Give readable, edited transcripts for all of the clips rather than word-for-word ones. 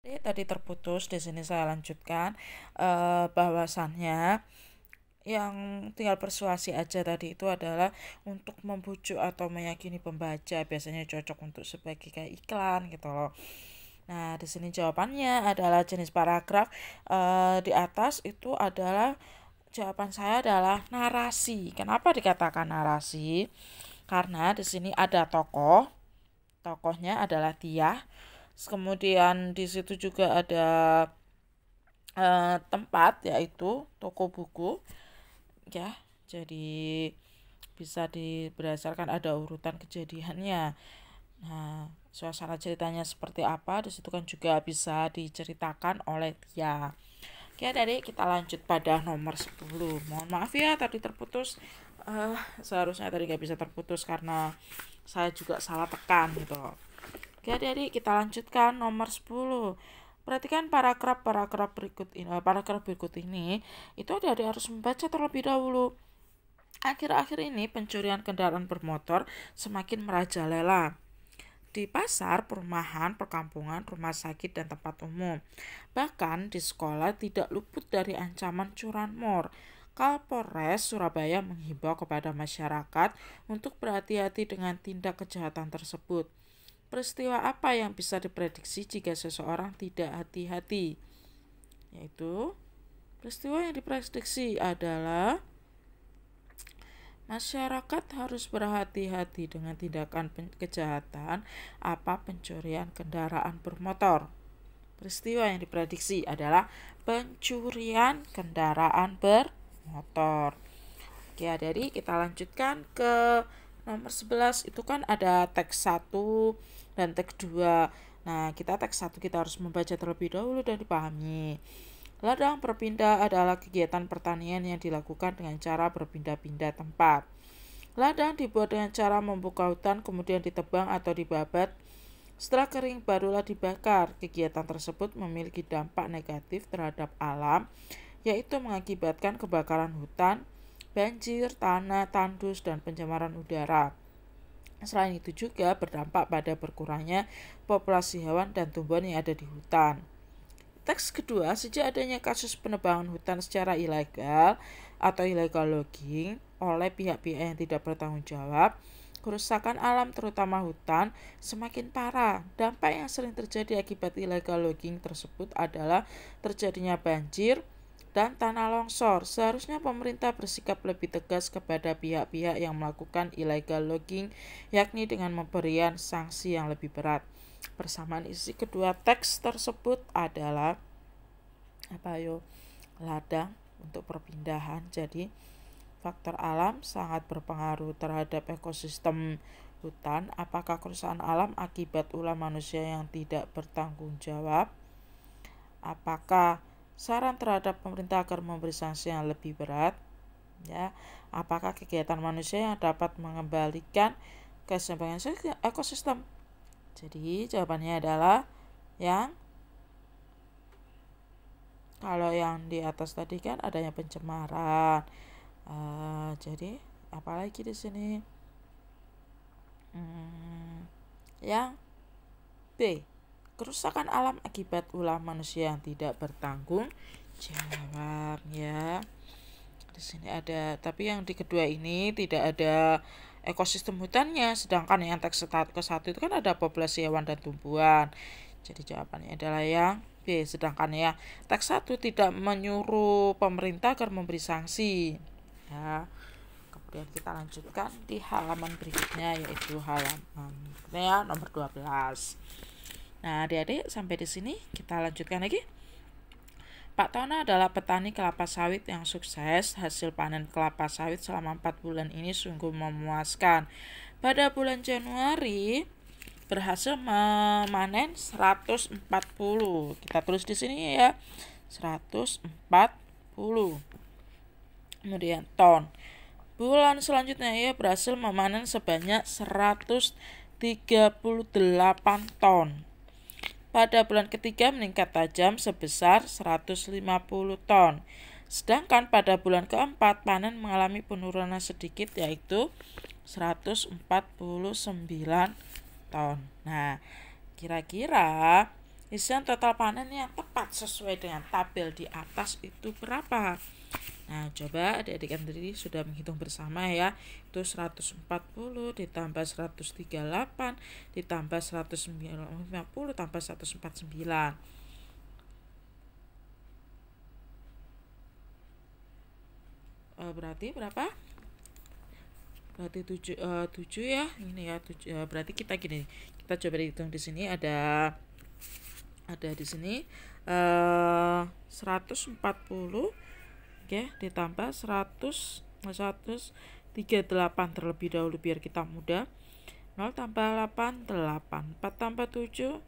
Tadi terputus, di sini saya lanjutkan bahwasannya yang tinggal persuasi aja tadi itu adalah untuk membujuk atau meyakini pembaca, biasanya cocok untuk sebagai kayak iklan gitu loh. Nah, di sini jawabannya adalah jenis paragraf di atas itu adalah jawaban saya adalah narasi. Kenapa dikatakan narasi? Karena di sini ada tokoh, tokohnya adalah dia. Kemudian di situ juga ada tempat, yaitu toko buku ya. Jadi bisa berdasarkan ada urutan kejadiannya. Nah, suasana ceritanya seperti apa di situ kan juga bisa diceritakan oleh dia. Oke, dari kita lanjut pada nomor 10. Mohon maaf ya tadi terputus. Seharusnya tadi nggak bisa terputus karena saya juga salah tekan gitu. Oke, dari kita lanjutkan nomor 10. Perhatikan paragraf berikut ini itu adik-adik harus membaca terlebih dahulu. Akhir-akhir ini pencurian kendaraan bermotor semakin merajalela di pasar, perumahan, perkampungan, rumah sakit, dan tempat umum. Bahkan di sekolah tidak luput dari ancaman curanmor. Kapolres Surabaya menghimbau kepada masyarakat untuk berhati-hati dengan tindak kejahatan tersebut. Peristiwa apa yang bisa diprediksi jika seseorang tidak hati-hati? Yaitu, peristiwa yang diprediksi adalah masyarakat harus berhati-hati dengan tindakan kejahatan apa pencurian kendaraan bermotor. Peristiwa yang diprediksi adalah pencurian kendaraan bermotor. Oke, jadi kita lanjutkan ke nomor 11. Itu kan ada teks 1 dan teks 2. Nah, teks 1 kita harus membaca terlebih dahulu dan dipahami. Ladang berpindah adalah kegiatan pertanian yang dilakukan dengan cara berpindah-pindah tempat. Ladang dibuat dengan cara membuka hutan, kemudian ditebang atau dibabat. Setelah kering barulah dibakar. Kegiatan tersebut memiliki dampak negatif terhadap alam, yaitu mengakibatkan kebakaran hutan, banjir, tanah, tandus, dan pencemaran udara. Selain itu juga berdampak pada berkurangnya populasi hewan dan tumbuhan yang ada di hutan. Teks kedua, sejak adanya kasus penebangan hutan secara ilegal atau illegal logging oleh pihak-pihak yang tidak bertanggung jawab, kerusakan alam terutama hutan semakin parah. Dampak yang sering terjadi akibat illegal logging tersebut adalah terjadinya banjir dan tanah longsor. Seharusnya pemerintah bersikap lebih tegas kepada pihak-pihak yang melakukan illegal logging, yakni dengan memberikan sanksi yang lebih berat. Persamaan isi kedua teks tersebut adalah ladang untuk perpindahan. Jadi faktor alam sangat berpengaruh terhadap ekosistem hutan. Apakah kerusakan alam akibat ulah manusia yang tidak bertanggung jawab? Apakah saran terhadap pemerintah agar memberi sanksi yang lebih berat? Ya, apakah kegiatan manusia yang dapat mengembalikan keseimbangan ekosistem? Jadi jawabannya adalah kalau yang di atas tadi kan adanya pencemaran. Jadi apalagi di sini? Yang B, kerusakan alam akibat ulah manusia yang tidak bertanggung jawab ya. Di sini ada, tapi yang di kedua ini tidak ada ekosistem hutannya, sedangkan yang teks ke-1 itu kan ada populasi hewan dan tumbuhan. Jadi jawabannya adalah yang B. Sedangkan ya teks 1 tidak menyuruh pemerintah agar memberi sanksi. Ya. Kemudian kita lanjutkan di halaman berikutnya, yaitu halaman nomor 12. Nah, adik-adik sampai di sini kita lanjutkan lagi. Pak Tono adalah petani kelapa sawit yang sukses. Hasil panen kelapa sawit selama 4 bulan ini sungguh memuaskan. Pada bulan Januari berhasil memanen 140. Kita tulis di sini ya. 140. Kemudian ton. Bulan selanjutnya ia berhasil memanen sebanyak 138 ton. Pada bulan ketiga meningkat tajam sebesar 150 ton. Sedangkan pada bulan keempat panen mengalami penurunan sedikit, yaitu 149 ton. Nah, kira-kira Isian total panen yang tepat sesuai dengan tabel di atas itu berapa? Nah, coba adik-adik sendiri sudah menghitung bersama ya. Itu 140 ditambah 138 ditambah 150 tambah 149. Berarti berapa? Berarti 7 ya. Ini ya 7. Berarti kita gini. Kita coba hitung di sini ada di sini 140 oke, ditambah 138 terlebih dahulu biar kita mudah. 0 tambah 8 8, 4 tambah 7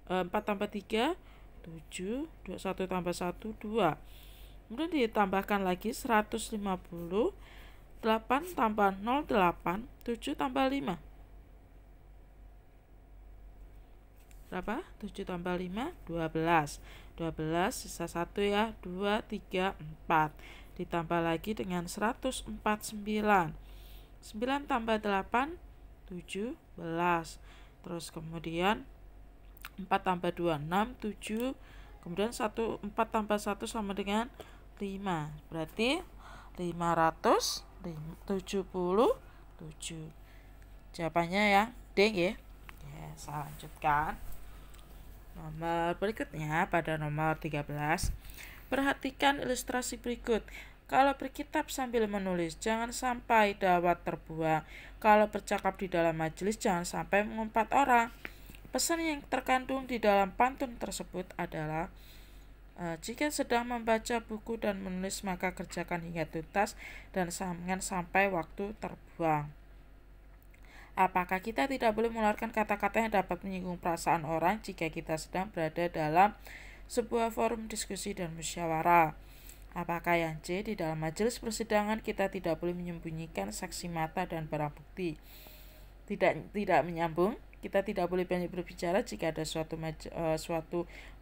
4 tambah 3 7, 21 tambah 1 2. Kemudian ditambahkan lagi 150, 8 tambah 0 8, 7 tambah 5 berapa? 7 tambah 5 12. 12 sisa 1 ya. 2 3 4. Ditambah lagi dengan 149. 9 tambah 8 17. Terus kemudian 4 tambah 2 6 7. Kemudian 4 tambah 1 sama dengan 5. Berarti 577. Jawabannya ya D ya. Ya, saya lanjutkan. Nomor berikutnya pada nomor 13. Perhatikan ilustrasi berikut. Kalau berkitab sambil menulis, jangan sampai dawat terbuang. Kalau bercakap di dalam majelis, jangan sampai mengumpat orang. Pesan yang terkandung di dalam pantun tersebut adalah jika sedang membaca buku dan menulis, maka kerjakan hingga tuntas dan jangan sampai waktu terbuang. Apakah kita tidak boleh mengeluarkan kata-kata yang dapat menyinggung perasaan orang jika kita sedang berada dalam sebuah forum diskusi dan musyawarah? Apakah yang C, di dalam majelis persidangan kita tidak boleh menyembunyikan saksi mata dan barang bukti? Tidak menyambung. Kita tidak boleh banyak berbicara jika ada suatu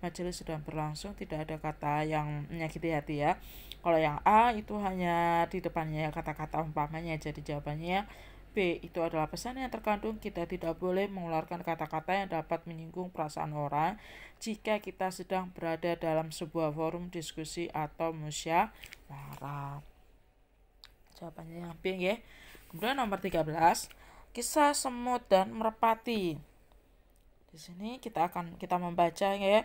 majelis sedang berlangsung. Tidak ada kata yang menyakiti hati ya. Kalau yang A itu hanya di depannya kata-kata umpamanya, jadi jawabannya B. Itu adalah pesan yang terkandung kita tidak boleh mengeluarkan kata-kata yang dapat menyinggung perasaan orang jika kita sedang berada dalam sebuah forum diskusi atau musyawarah. Jawabannya yang B ya. Kemudian nomor 13, kisah semut dan merpati. Di sini kita membaca ya.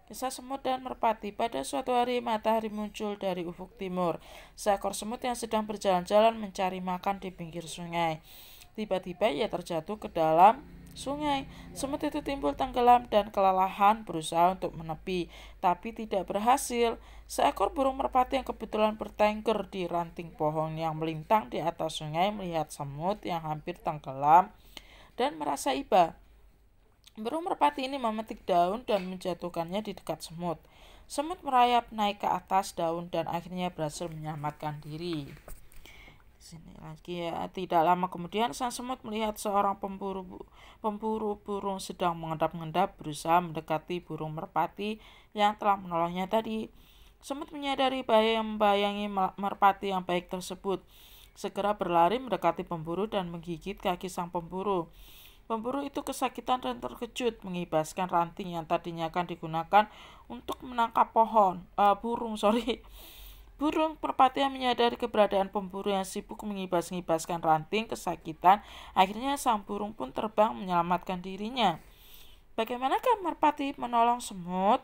Kisah semut dan merpati. Pada suatu hari matahari muncul dari ufuk timur. Seekor semut yang sedang berjalan-jalan mencari makan di pinggir sungai. Tiba-tiba ia terjatuh ke dalam sungai. Semut itu timbul tenggelam dan kelelahan berusaha untuk menepi, tapi tidak berhasil. Seekor burung merpati yang kebetulan bertengger di ranting pohon yang melintang di atas sungai melihat semut yang hampir tenggelam dan merasa iba. Burung merpati ini memetik daun dan menjatuhkannya di dekat semut. Semut merayap naik ke atas daun dan akhirnya berhasil menyelamatkan diri. Di sini lagi ya. Tidak lama kemudian sang semut melihat seorang pemburu burung sedang mengendap-endap berusaha mendekati burung merpati yang telah menolongnya tadi. Semut menyadari bahaya yang membayangi merpati yang baik tersebut. Segera berlari mendekati pemburu dan menggigit kaki sang pemburu. Pemburu itu kesakitan dan terkejut, mengibaskan ranting yang tadinya akan digunakan untuk menangkap burung. Burung merpati yang menyadari keberadaan pemburu yang sibuk mengibaskan ranting kesakitan. Akhirnya sang burung pun terbang menyelamatkan dirinya. Bagaimanakah merpati menolong semut?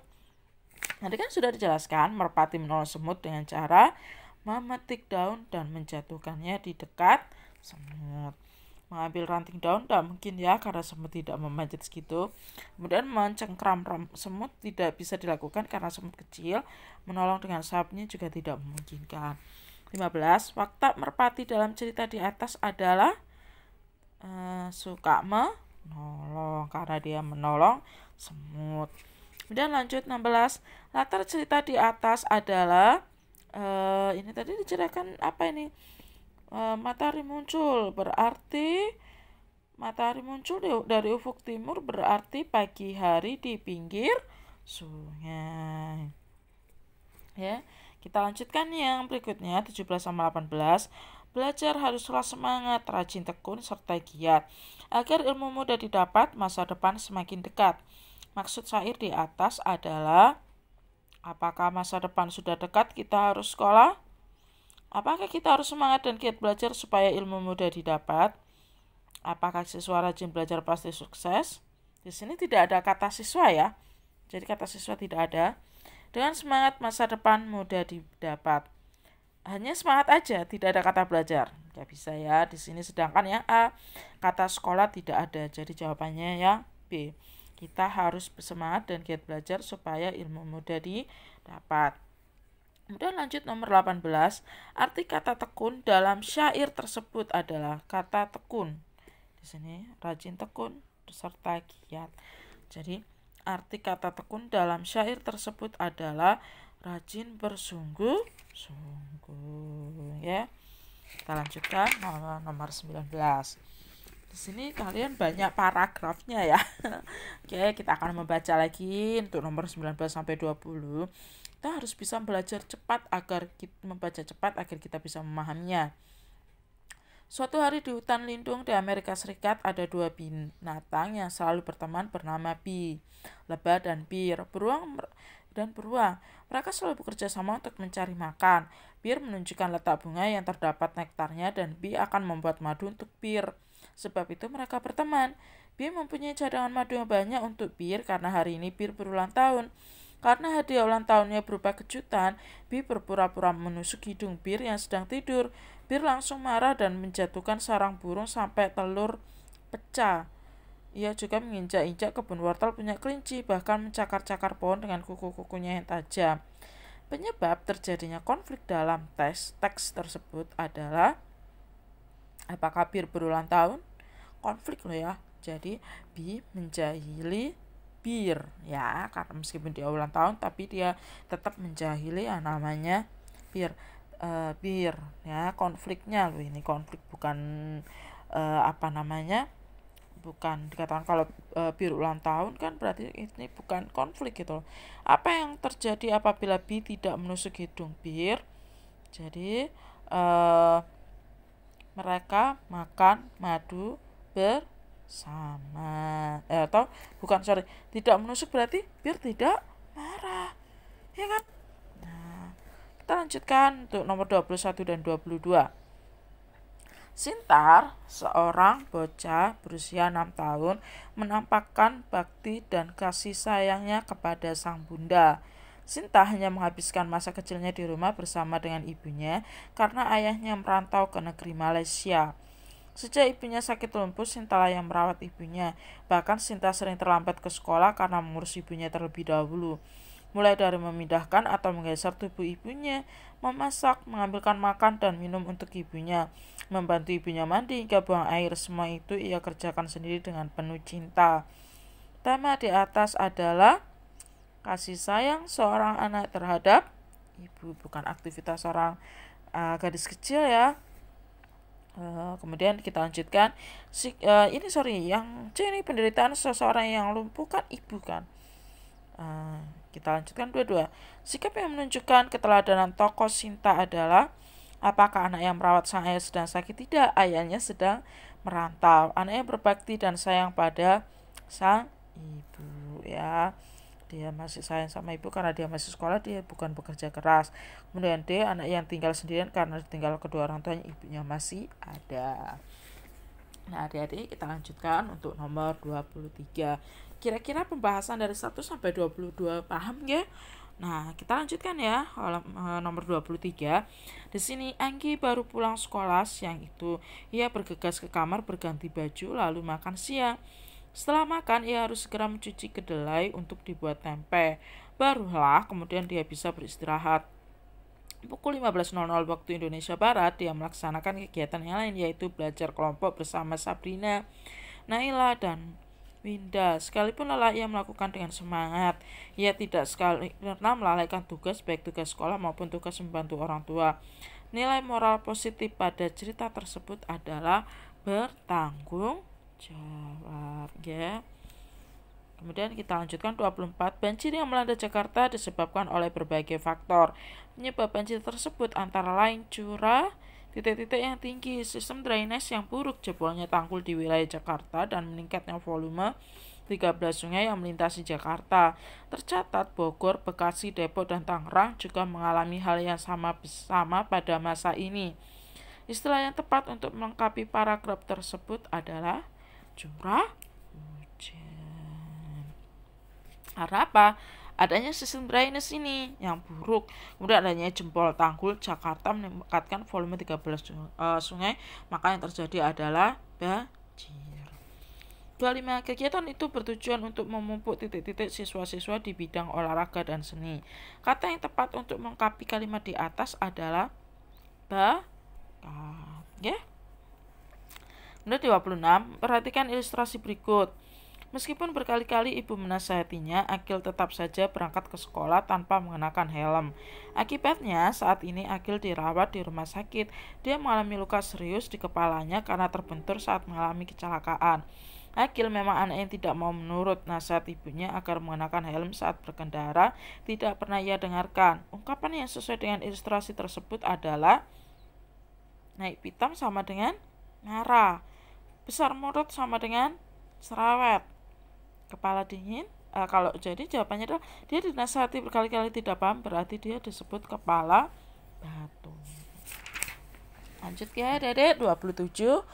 Nanti kan sudah dijelaskan, merpati menolong semut dengan cara memetik daun dan menjatuhkannya di dekat semut. Mengambil ranting daun tidak mungkin ya, karena semut tidak memanjat segitu. Kemudian mencengkram semut tidak bisa dilakukan karena semut kecil. Menolong dengan sayapnya juga tidak memungkinkan. 15. Watak merpati dalam cerita di atas adalah suka menolong karena dia menolong semut. Kemudian lanjut 16. Latar cerita di atas adalah ini tadi diceritakan apa ini? Matahari muncul dari ufuk timur berarti pagi hari di pinggir sungai. Ya, kita lanjutkan yang berikutnya 17 sama 18. Belajar haruslah semangat, rajin tekun serta giat agar ilmu mudah didapat, masa depan semakin dekat. Maksud syair di atas adalah, apakah masa depan sudah dekat kita harus sekolah? Apakah kita harus semangat dan giat belajar supaya ilmu mudah didapat? Apakah siswa rajin belajar pasti sukses? Di sini tidak ada kata siswa ya. Jadi kata siswa tidak ada. Dengan semangat masa depan mudah didapat. Hanya semangat aja, tidak ada kata belajar. Gak bisa ya di sini. Sedangkan yang A, kata sekolah tidak ada. Jadi jawabannya yang B. Kita harus bersemangat dan giat belajar supaya ilmu mudah didapat. Kemudian lanjut nomor 18. Arti kata tekun dalam syair tersebut adalah kata tekun. Di sini rajin tekun serta giat. Jadi arti kata tekun dalam syair tersebut adalah rajin bersungguh-sungguh ya. Kita lanjutkan nomor 19. Di sini kalian banyak paragrafnya ya. Oke, kita akan membaca lagi untuk nomor 19 sampai 20. Kita harus bisa belajar cepat agar kita bisa memahaminya. Suatu hari di hutan lindung di Amerika Serikat ada dua binatang yang selalu berteman bernama bee, lebah dan bir, beruang. Mereka selalu bekerja sama untuk mencari makan. Bir menunjukkan letak bunga yang terdapat nektarnya dan bee akan membuat madu untuk bir. Sebab itu mereka berteman. Bir mempunyai cadangan madu yang banyak untuk bir karena hari ini bir berulang tahun. Karena hadiah ulang tahunnya berupa kejutan, Bir berpura-pura menusuk hidung Bir yang sedang tidur. Bir langsung marah dan menjatuhkan sarang burung sampai telur pecah. Ia juga menginjak-injak kebun wortel punya kelinci, bahkan mencakar-cakar pohon dengan kuku-kukunya yang tajam. Penyebab terjadinya konflik dalam teks tersebut adalah, apakah Bir berulang tahun? Konflik loh ya. Jadi bee menjahili Bir ya, karena meskipun dia ulang tahun tapi dia tetap menjahili yang namanya Bir. Bir ya, konfliknya loh, ini konflik bukan bukan dikatakan kalau Bir ulang tahun kan berarti ini bukan konflik gitu loh. Apa yang terjadi apabila bee tidak menusuk hidung Bir? Jadi mereka makan madu bersama, tidak menusuk berarti Bir tidak marah ya kan. Nah, kita lanjutkan untuk nomor 21 dan 22. Sintar, seorang bocah berusia 6 tahun, menampakkan bakti dan kasih sayangnya kepada sang bunda. Sinta hanya menghabiskan masa kecilnya di rumah bersama dengan ibunya karena ayahnya merantau ke negeri Malaysia. Sejak ibunya sakit lumpuh, Sinta lah yang merawat ibunya. Bahkan Sinta sering terlambat ke sekolah karena mengurus ibunya terlebih dahulu. Mulai dari memindahkan atau menggeser tubuh ibunya, memasak, mengambilkan makan dan minum untuk ibunya, membantu ibunya mandi hingga buang air, semua itu ia kerjakan sendiri dengan penuh cinta. Tema di atas adalah kasih sayang seorang anak terhadap ibu, bukan aktivitas seorang gadis kecil ya. Kemudian kita lanjutkan. Yang C ini penderitaan seseorang yang lumpuh kan ibu kan. Kita lanjutkan dua-dua. Sikap yang menunjukkan keteladanan tokoh Sinta adalah, apakah anak yang merawat sang ayah sedang sakit? Tidak, ayahnya sedang merantau. Anaknya berbakti dan sayang pada sang ibu ya. Dia masih sayang sama ibu karena dia masih sekolah, dia bukan bekerja keras. Kemudian D, anak yang tinggal sendirian karena ditinggal kedua orang tuanya, ibunya masih ada. Nah, adik-adik, kita lanjutkan untuk nomor 23. Kira-kira pembahasan dari 1 sampai 22 paham ya? Nah, kita lanjutkan ya. Nomor 23. Di sini Anggi baru pulang sekolah siang itu. Ia bergegas ke kamar berganti baju lalu makan siang. Setelah makan, ia harus segera mencuci kedelai untuk dibuat tempe. Barulah kemudian dia bisa beristirahat. Pukul 15.00 waktu Indonesia Barat, dia melaksanakan kegiatan yang lain, yaitu belajar kelompok bersama Sabrina, Naila, dan Winda. Sekalipun lelah, ia melakukan dengan semangat. Ia tidak pernah melalaikan tugas, baik tugas sekolah maupun tugas membantu orang tua. Nilai moral positif pada cerita tersebut adalah bertanggung jawab ya. Kemudian kita lanjutkan 24. Banjir yang melanda Jakarta disebabkan oleh berbagai faktor. Penyebab banjir tersebut antara lain curah, titik-titik yang tinggi, sistem drainase yang buruk, jebolnya tanggul di wilayah Jakarta, dan meningkatnya volume 13 sungai yang melintasi Jakarta. Tercatat Bogor, Bekasi, Depok, dan Tangerang juga mengalami hal yang sama pada masa ini. Istilah yang tepat untuk melengkapi paragraf tersebut adalah curah hujan. Karena apa? Adanya sistem drainase ini yang buruk, kemudian adanya jempol tanggul Jakarta meningkatkan volume 13 sungai, maka yang terjadi adalah banjir. 25. Kegiatan itu bertujuan untuk memupuk titik-titik siswa-siswa di bidang olahraga dan seni. Kata yang tepat untuk melengkapi kalimat di atas adalah bakat. Ya. Menurut 26, perhatikan ilustrasi berikut. Meskipun berkali-kali ibu menasihatinya, Agil tetap saja berangkat ke sekolah tanpa mengenakan helm. Akibatnya, saat ini Agil dirawat di rumah sakit. Dia mengalami luka serius di kepalanya karena terbentur saat mengalami kecelakaan. Agil memang anak yang tidak mau menurut nasihat ibunya agar mengenakan helm saat berkendara, tidak pernah ia dengarkan. Ungkapan yang sesuai dengan ilustrasi tersebut adalah naik pitam sama dengan marah, besar mulut sama dengan cerewet, kepala dingin. Kalau jadi jawabannya adalah dia dinasihati berkali-kali tidak paham, berarti dia disebut kepala batu. Lanjut ya Dedek. 27.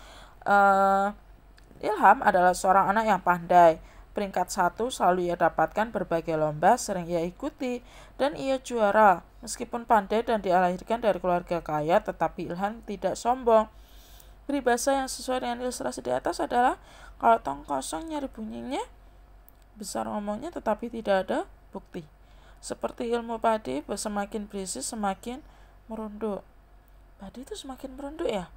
Ilham adalah seorang anak yang pandai. Peringkat 1 selalu ia dapatkan berbagai lomba, sering ia ikuti, dan ia juara. Meskipun pandai dan dilahirkan dari keluarga kaya, tetapi Ilham tidak sombong. Peribahasa yang sesuai dengan ilustrasi di atas adalah kalau tong kosong nyari bunyinya, besar ngomongnya tetapi tidak ada bukti. Seperti ilmu padi, semakin berisi semakin merunduk. Padi itu semakin merunduk ya?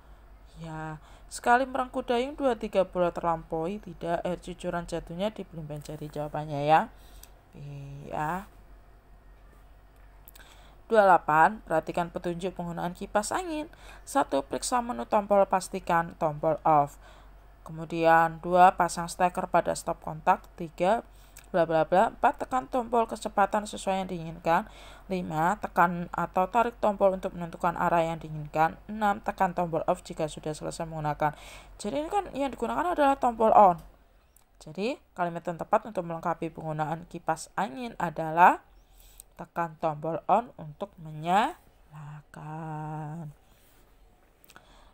Ya, sekali merengkuh dayung 2-3 bola terlampaui, tidak, air cucuran jatuhnya di belimbing jari. Jawabannya ya. Ya. 28. Perhatikan petunjuk penggunaan kipas angin. 1. Periksa menu tombol, pastikan tombol off. Kemudian 2. Pasang steker pada stop kontak. 3. Bla bla bla. 4. Tekan tombol kecepatan sesuai yang diinginkan. 5. Tekan atau tarik tombol untuk menentukan arah yang diinginkan. 6. Tekan tombol off jika sudah selesai menggunakan. Jadi ini kan yang digunakan adalah tombol on. Jadi kalimat yang tepat untuk melengkapi penggunaan kipas angin adalah tekan tombol on untuk menyalakan.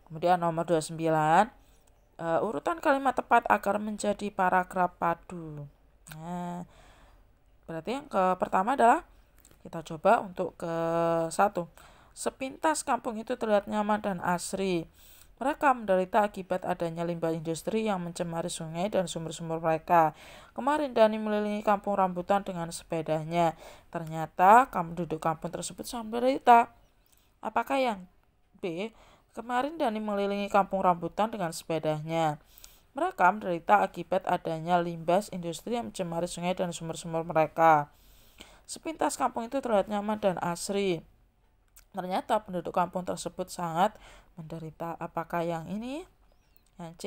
Kemudian nomor 29, urutan kalimat tepat agar menjadi paragraf padu. Nah, berarti yang pertama adalah kita coba untuk ke 1. Sepintas kampung itu terlihat nyaman dan asri. Mereka menderita akibat adanya limbah industri yang mencemari sungai dan sumber-sumber mereka. Kemarin Dani mengelilingi kampung rambutan dengan sepedanya. Ternyata penduduk kampung tersebut sangat menderita. Apakah yang B? Kemarin Dani mengelilingi kampung rambutan dengan sepedanya. Mereka menderita akibat adanya limbah industri yang mencemari sungai dan sumber-sumber mereka. Sepintas kampung itu terlihat nyaman dan asri. Ternyata penduduk kampung tersebut sangat menderita. Apakah yang ini? Yang C.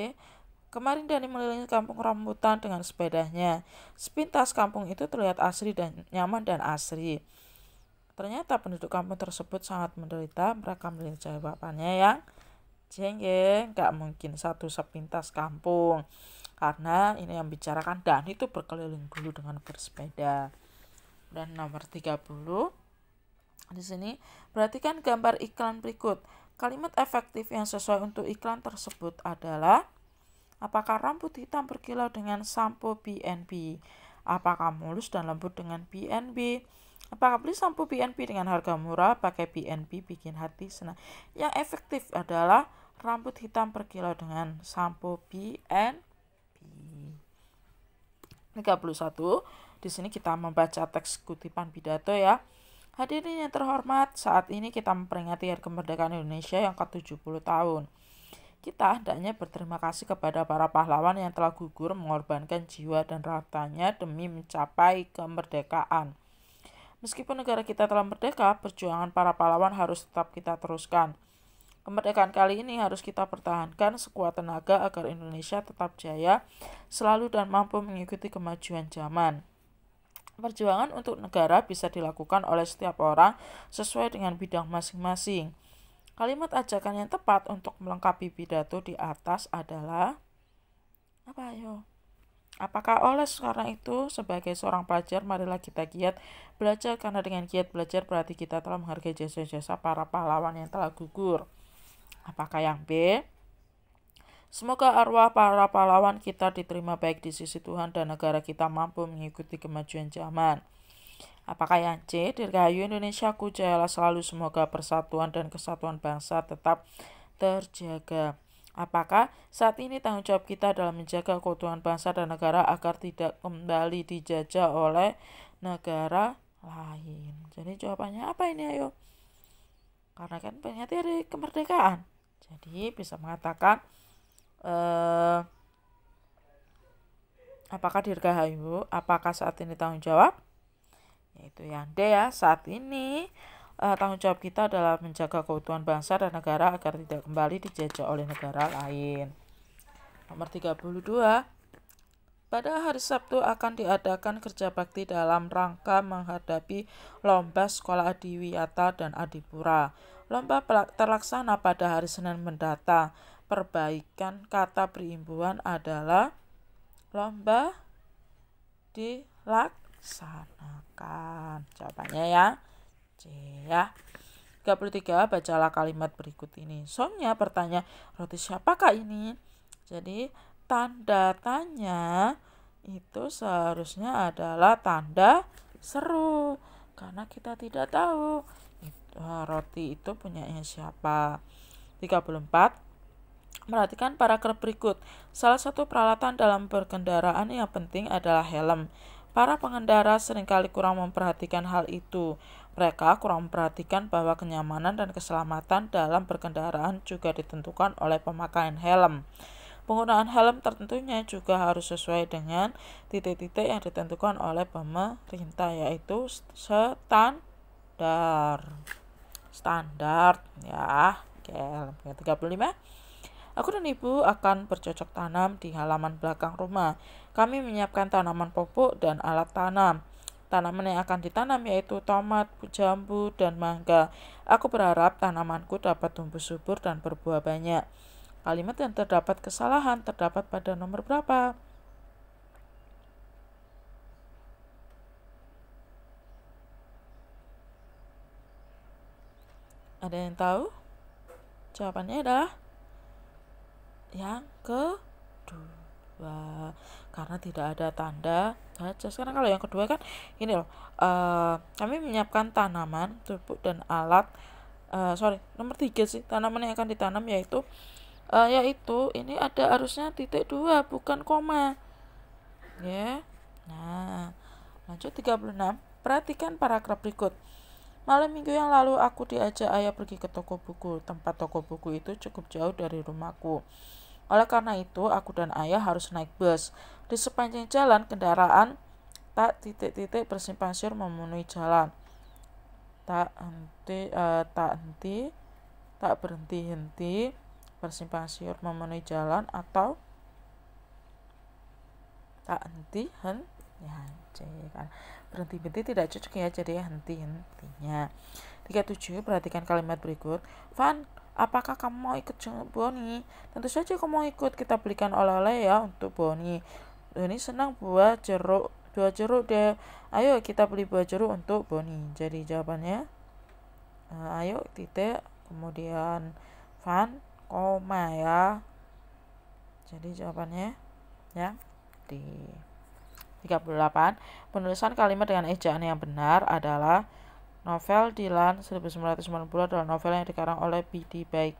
Kemarin Dani mengelilingi kampung rambutan dengan sepedanya. Sepintas kampung itu terlihat asri dan nyaman dan asri. Ternyata penduduk kampung tersebut sangat menderita. Mereka menderita. Jawabannya yang C. Nggak mungkin 1 sepintas kampung. Karena ini yang bicarakan Dani itu berkeliling dulu dengan bersepeda. Dan nomor 30. Di sini, perhatikan gambar iklan berikut. Kalimat efektif yang sesuai untuk iklan tersebut adalah: apakah rambut hitam berkilau dengan sampo BNB? Apakah mulus dan lembut dengan BNB? Apakah beli sampo BNB dengan harga murah, pakai BNB bikin hati senang? Yang efektif adalah rambut hitam berkilau dengan sampo BNB. 31. Di sini kita membaca teks kutipan pidato ya. Hadirin yang terhormat, saat ini kita memperingati Hari Kemerdekaan Indonesia yang ke-70 tahun. Kita hendaknya berterima kasih kepada para pahlawan yang telah gugur mengorbankan jiwa dan hartanya demi mencapai kemerdekaan. Meskipun negara kita telah merdeka, perjuangan para pahlawan harus tetap kita teruskan. Kemerdekaan kali ini harus kita pertahankan sekuat tenaga agar Indonesia tetap jaya, selalu dan mampu mengikuti kemajuan zaman. Perjuangan untuk negara bisa dilakukan oleh setiap orang sesuai dengan bidang masing-masing. Kalimat ajakan yang tepat untuk melengkapi pidato di atas adalah apa ayo? Apakah oleh karena itu, sebagai seorang pelajar, marilah kita giat belajar, karena dengan giat belajar berarti kita telah menghargai jasa-jasa para pahlawan yang telah gugur. Apakah yang B? Semoga arwah para pahlawan kita diterima baik di sisi Tuhan dan negara kita mampu mengikuti kemajuan zaman. Apakah yang C? Dirgahayu Indonesiaku, jayalah selalu, semoga persatuan dan kesatuan bangsa tetap terjaga. Apakah saat ini tanggung jawab kita dalam menjaga keutuhan bangsa dan negara agar tidak kembali dijajah oleh negara lain? Jadi jawabannya apa ini, ayo? Karena kan pengen hari kemerdekaan. Jadi bisa mengatakan apakah dirgahayu? Apakah saat ini tanggung jawab? Yaitu yang D ya, saat ini tanggung jawab kita adalah menjaga keutuhan bangsa dan negara agar tidak kembali dijajah oleh negara lain. Nomor 32. Pada hari Sabtu akan diadakan kerja bakti dalam rangka menghadapi lomba sekolah Adiwiyata dan Adipura. Lomba terlaksana pada hari Senin mendatang. Perbaikan kata perimbuhan adalah lomba dilaksanakan. Jawabannya ya C ya. 33, bacalah kalimat berikut ini. Sonya bertanya, roti siapakah ini? Jadi tanda tanya itu seharusnya adalah tanda seru, karena kita tidak tahu roti itu punyanya siapa. 34, perhatikan paragraf berikut. Salah satu peralatan dalam berkendaraan yang penting adalah helm. Para pengendara seringkali kurang memperhatikan hal itu. Mereka kurang memperhatikan bahwa kenyamanan dan keselamatan dalam berkendaraan juga ditentukan oleh pemakaian helm. Penggunaan helm tentunya juga harus sesuai dengan titik-titik yang ditentukan oleh pemerintah, yaitu standar ya. Oke, 35. Aku dan ibu akan bercocok tanam di halaman belakang rumah. Kami menyiapkan tanaman pupuk dan alat tanam. Tanaman yang akan ditanam yaitu tomat, jambu, dan mangga. Aku berharap tanamanku dapat tumbuh subur dan berbuah banyak. Kalimat yang terdapat kesalahan terdapat pada nomor berapa? Ada yang tahu? Jawabannya adalah yang kedua, karena tidak ada tanda baca. Sekarang kalau yang kedua kan ini loh, kami menyiapkan tanaman, pupuk dan alat. Nomor 3 sih, tanaman yang akan ditanam yaitu ini ada harusnya titik 2 bukan koma ya. Nah, lanjut 36. Perhatikan paragraf berikut. Malam minggu yang lalu aku diajak ayah pergi ke toko buku. Tempat toko buku itu cukup jauh dari rumahku. Oleh karena itu, aku dan ayah harus naik bus. Di sepanjang jalan, kendaraan tak titik-titik bersimpang siur memenuhi jalan. Tak berhenti-henti bersimpang siur memenuhi jalan, atau tak henti-henti kan. Berhenti-henti tidak cocok ya, jadi henti-hentinya. 37, perhatikan kalimat berikut. Van, apakah kamu mau ikut Boni? Tentu saja kamu mau ikut, kita belikan oleh-oleh ya untuk Boni. Boni senang buah jeruk deh. Ayo kita beli buah jeruk untuk Boni. Jadi jawabannya ayo titik, kemudian Van, koma ya. Jadi jawabannya ya di 38. Penulisan kalimat dengan ejaan yang benar adalah novel Dylan 1990 adalah novel yang dikarang oleh B.D. Baik.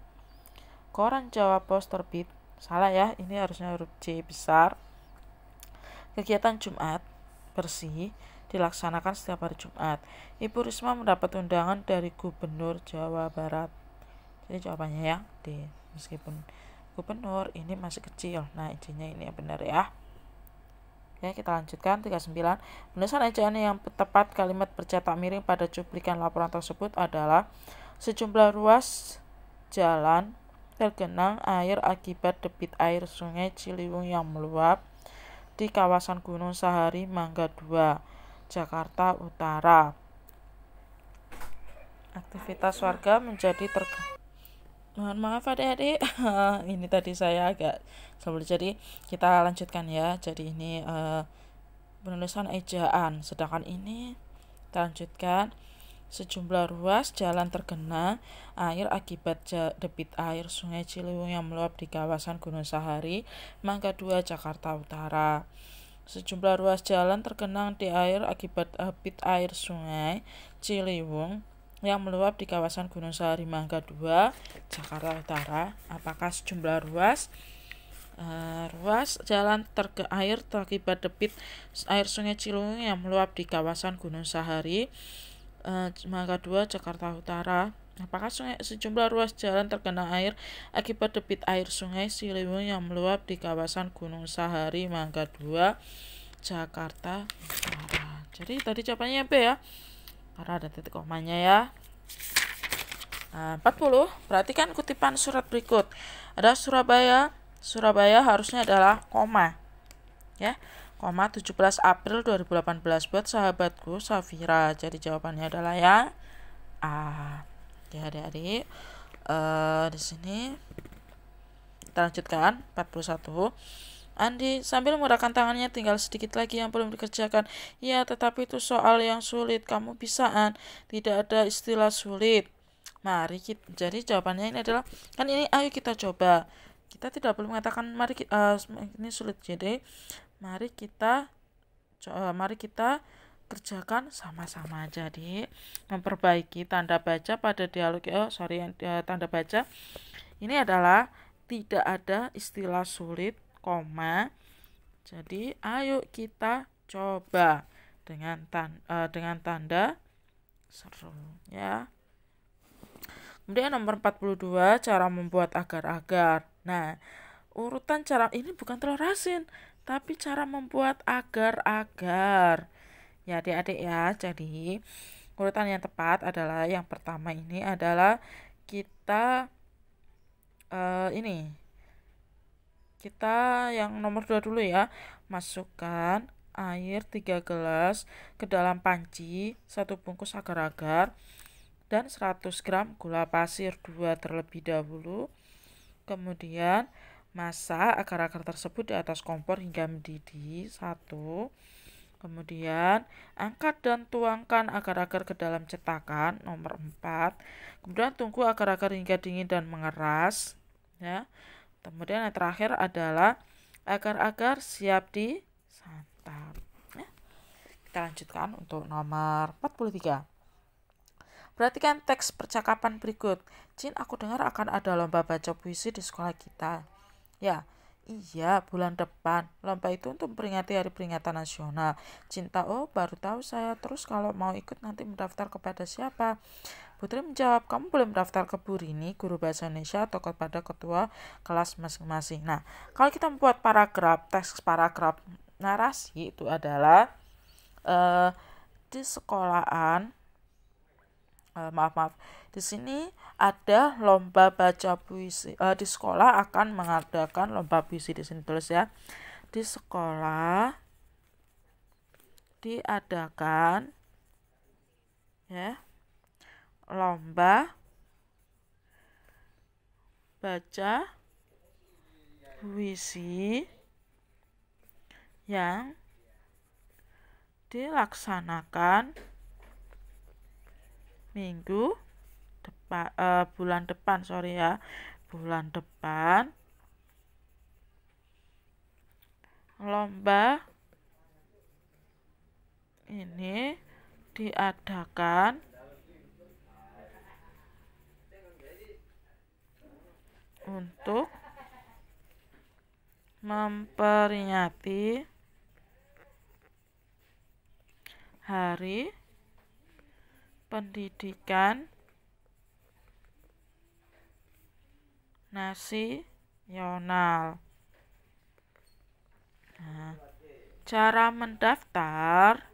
Koran Jawa Pos terbit. Salah ya, ini harusnya huruf C besar. Kegiatan Jumat bersih dilaksanakan setiap hari Jumat. Ibu Risma mendapat undangan dari Gubernur Jawa Barat. Jadi jawabannya yang D. Meskipun gubernur ini masih kecil. Nah, izinnya ini yang benar ya. Ya, kita lanjutkan 39. Penulisan ejaan yang tepat kalimat bercetak miring pada cuplikan laporan tersebut adalah sejumlah ruas jalan tergenang air akibat debit air Sungai Ciliwung yang meluap di kawasan Gunung Sahari, Mangga 2, Jakarta Utara. Aktivitas warga menjadi Mohon maaf adik-adik. Ini tadi saya agak sebelum, jadi kita lanjutkan ya. Jadi ini penulisan ejaan, sedangkan ini kita lanjutkan. Sejumlah ruas jalan tergenang air akibat debit air Sungai Ciliwung yang meluap di kawasan Gunung Sahari, Mangga 2, Jakarta Utara. Sejumlah ruas jalan tergenang di air akibat debit air Sungai Ciliwung yang meluap di kawasan Gunung Sahari, Mangga 2, Jakarta Utara. Apakah sejumlah ruas jalan air terkibat debit air Sungai Ciliwung yang meluap di kawasan Gunung Sahari, Mangga 2, Jakarta Utara? Apakah sejumlah ruas jalan tergenang air akibat debit air Sungai Ciliwung yang meluap di kawasan Gunung Sahari, Mangga 2, Jakarta Utara? Jadi tadi jawabannya B ya, karena ada titik komanya ya. 40. Perhatikan kutipan surat berikut. Ada Surabaya harusnya adalah koma ya. 17 April 2018 buat sahabatku Safira. Jadi jawabannya adalah yang A. Ya adik-adik. Di sini kita lanjutkan 41. Andi sambil menggerakkan tangannya, tinggal sedikit lagi yang belum dikerjakan. Ya, tetapi itu soal yang sulit. Kamu bisaan. Tidak ada istilah sulit. Mari kita, jadi jawabannya ini adalah, kan ini ayo kita coba. Kita tidak perlu mengatakan mari ini sulit. Jadi mari kita kerjakan sama-sama. Jadi memperbaiki tanda baca pada dialog tanda baca ini adalah tidak ada istilah sulit, koma. Jadi ayo kita coba dengan tanda seru ya. Kemudian nomor 42, cara membuat agar-agar. Nah, urutan cara ini bukan telur asin, tapi cara membuat agar-agar. Ya adik-adik ya, jadi urutan yang tepat adalah yang pertama ini adalah kita yang nomor 2 dulu ya. Masukkan air 3 gelas ke dalam panci, 1 bungkus agar-agar, dan 100 gram gula pasir 2 terlebih dahulu. Kemudian masak agar-agar tersebut di atas kompor hingga mendidih 1. Kemudian angkat dan tuangkan agar-agar ke dalam cetakan nomor 4. Kemudian tunggu agar-agar hingga dingin dan mengeras ya. Kemudian yang terakhir adalah agar-agar siap disantap ya. Kita lanjutkan untuk nomor 43. Perhatikan teks percakapan berikut. Jin, aku dengar akan ada lomba baca puisi di sekolah kita. Ya, iya, bulan depan. Lomba itu untuk memperingati Hari Peringatan Nasional. Cinta, oh baru tahu saya. Terus kalau mau ikut nanti mendaftar kepada siapa? Putri menjawab, kamu boleh mendaftar ke Bu Rini, guru bahasa Indonesia, atau kepada ketua kelas masing-masing. Nah, kalau kita membuat teks paragraf narasi itu adalah di sekolahan. Di sini ada lomba baca puisi. Di sekolah akan mengadakan lomba puisi, di sini tulis ya. Di sekolah diadakan ya lomba baca puisi yang dilaksanakan bulan depan. Lomba ini diadakan untuk memperingati Hari Pendidikan Nasional. Nah, cara mendaftar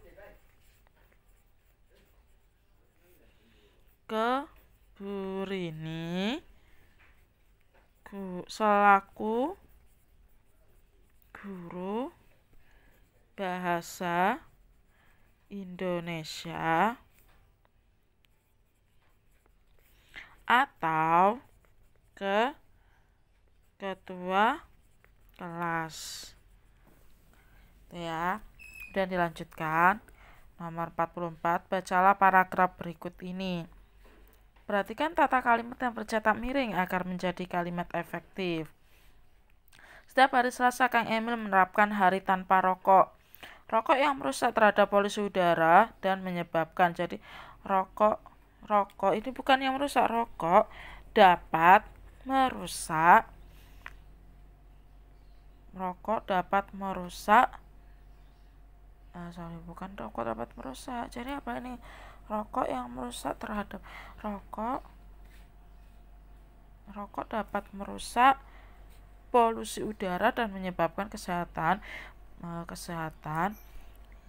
ke Bu Rini selaku guru bahasa Indonesia atau ke ketua kelas. Itu ya. Dan dilanjutkan. Nomor 44, bacalah paragraf berikut ini. Perhatikan tata kalimat yang bercetak miring agar menjadi kalimat efektif. Setiap hari Selasa, Kang Emil menerapkan hari tanpa rokok. Rokok yang merusak terhadap polusi udara dan menyebabkan. Jadi rokok ini bukan yang merusak, rokok dapat merusak. Rokok dapat merusak. Bukan rokok dapat merusak. Jadi apa ini? Rokok yang merusak terhadap rokok dapat merusak polusi udara dan menyebabkan kesehatan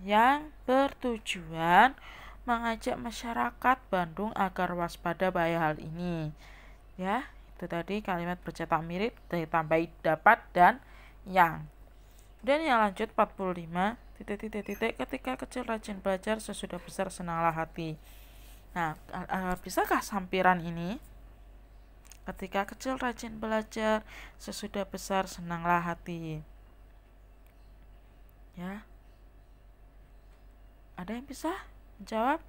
yang bertujuan mengajak masyarakat Bandung agar waspada bahaya hal ini. Ya, itu tadi kalimat bercetak mirip ditambahi dapat dan yang. Dan yang lanjut 45, ketika kecil rajin belajar, sesudah besar senanglah hati. Nah, bisakah sampiran ini? Ketika kecil rajin belajar, sesudah besar senanglah hati. Ya. Ada yang bisa menjawab?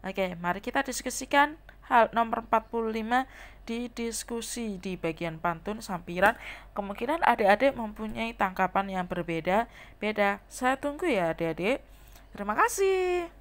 Oke, mari kita diskusikan hal nomor 45 di diskusi di bagian pantun sampiran. Kemungkinan adik-adik mempunyai tangkapan yang berbeda-beda. Saya tunggu ya adik-adik. Terima kasih.